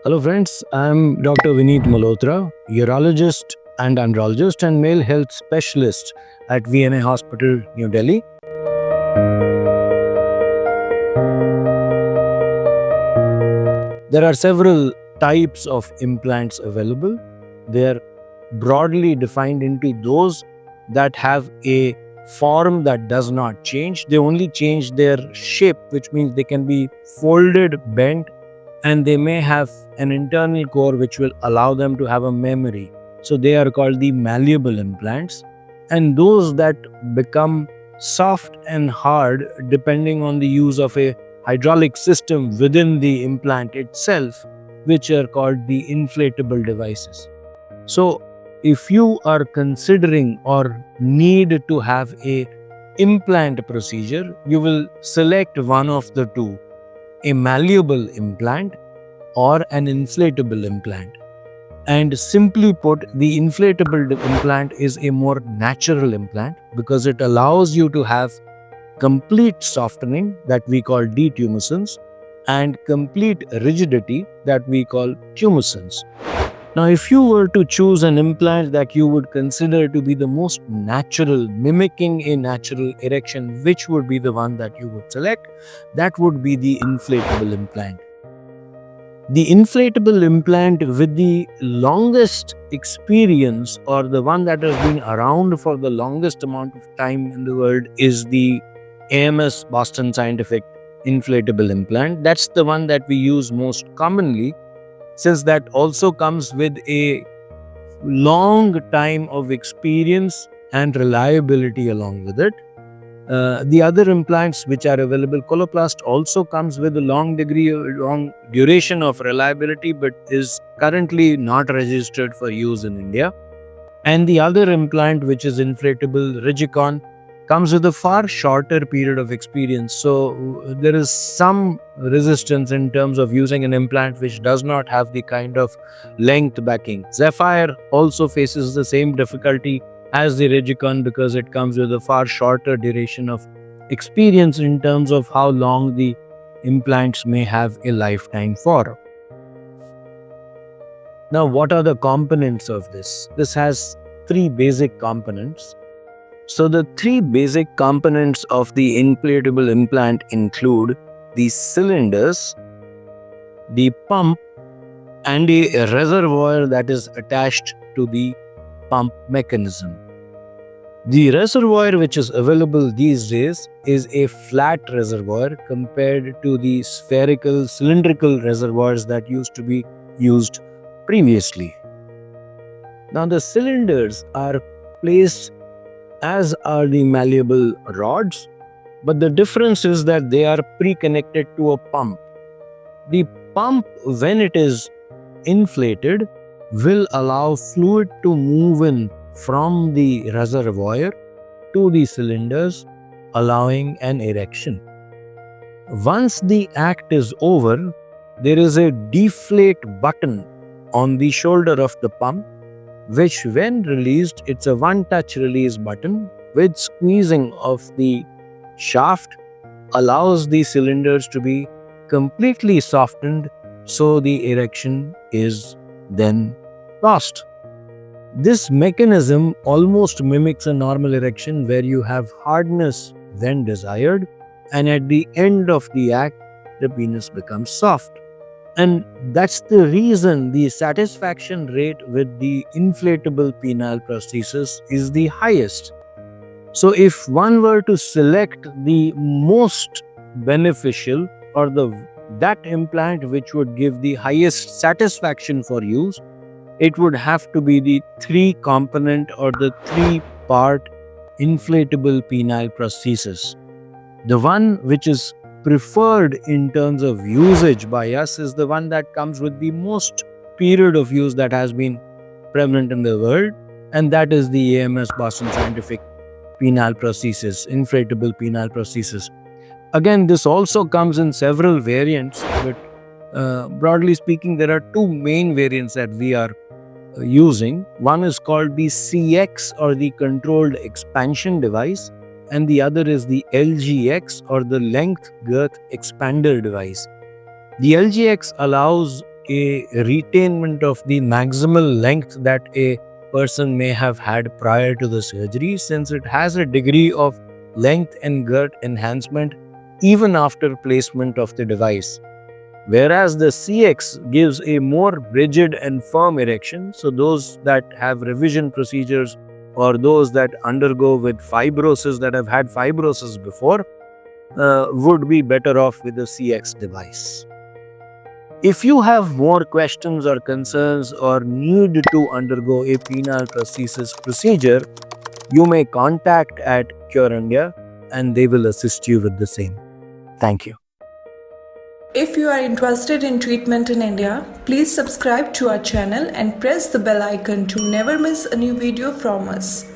Hello, friends. I'm Dr. Vineet Malhotra, urologist and andrologist and male health specialist at VNA Hospital, New Delhi. There are several types of implants available. They are broadly defined into those that have a form that does not change. They only change their shape, which means they can be folded, bent, and they may have an internal core which will allow them to have a memory. So they are called the malleable implants. And those that become soft and hard depending on the use of a hydraulic system within the implant itself, which are called the inflatable devices. So if you are considering or need to have a implant procedure, you will select one of the two, a malleable implant or an inflatable implant. And simply put, the inflatable implant is a more natural implant because it allows you to have complete softening that we call detumescence and complete rigidity that we call tumescence. Now, if you were to choose an implant that you would consider to be the most natural, mimicking a natural erection, which would be the one that you would select? That would be the inflatable implant. The inflatable implant with the longest experience, or the one that has been around for the longest amount of time in the world, is the AMS Boston Scientific inflatable implant. That's the one that we use most commonly, since that also comes with a long time of experience and reliability along with it. The other implants which are available, Coloplast, also comes with a long duration of reliability, but is currently not registered for use in India. And the other implant, which is inflatable, Rigicon, comes with a far shorter period of experience. So there is some resistance in terms of using an implant which does not have the kind of length backing. Zephyr also faces the same difficulty as the Rigicon because it comes with a far shorter duration of experience in terms of how long the implants may have a lifetime for. Now, what are the components of this? This has three basic components. So the three basic components of the inflatable implant include the cylinders, the pump, and a reservoir that is attached to the pump mechanism. The reservoir which is available these days is a flat reservoir compared to the spherical cylindrical reservoirs that used to be used previously. Now the cylinders are placed as are the malleable rods, but the difference is that they are pre-connected to a pump. The pump, when it is inflated, will allow fluid to move in from the reservoir to the cylinders, allowing an erection. Once the act is over, there is a deflate button on the shoulder of the pump, which when released, it's a one-touch release button with squeezing of the shaft allows the cylinders to be completely softened, so the erection is then lost. This mechanism almost mimics a normal erection where you have hardness when desired, and at the end of the act, the penis becomes soft. And that's the reason the satisfaction rate with the inflatable penile prosthesis is the highest. So if one were to select the most beneficial or that implant which would give the highest satisfaction for use, it would have to be the three component or the three part inflatable penile prosthesis. The one which is preferred in terms of usage by us is the one that comes with the most period of use that has been prevalent in the world, and that is the AMS Boston Scientific penile prosthesis, inflatable penile prosthesis. Again, this also comes in several variants, but broadly speaking, there are two main variants that we are using. One is called the CX, or the controlled expansion device, and the other is the LGX, or the length girth expander device. The LGX allows a retainment of the maximal length that a person may have had prior to the surgery, since it has a degree of length and girth enhancement even after placement of the device. Whereas the CX gives a more rigid and firm erection, so those that have revision procedures or those that undergo with fibrosis, that have had fibrosis before, would be better off with the CX device. If you have more questions or concerns or need to undergo a penile prosthesis procedure, you may contact at Cure India and they will assist you with the same. Thank you. If you are interested in treatment in India, please subscribe to our channel and press the bell icon to never miss a new video from us.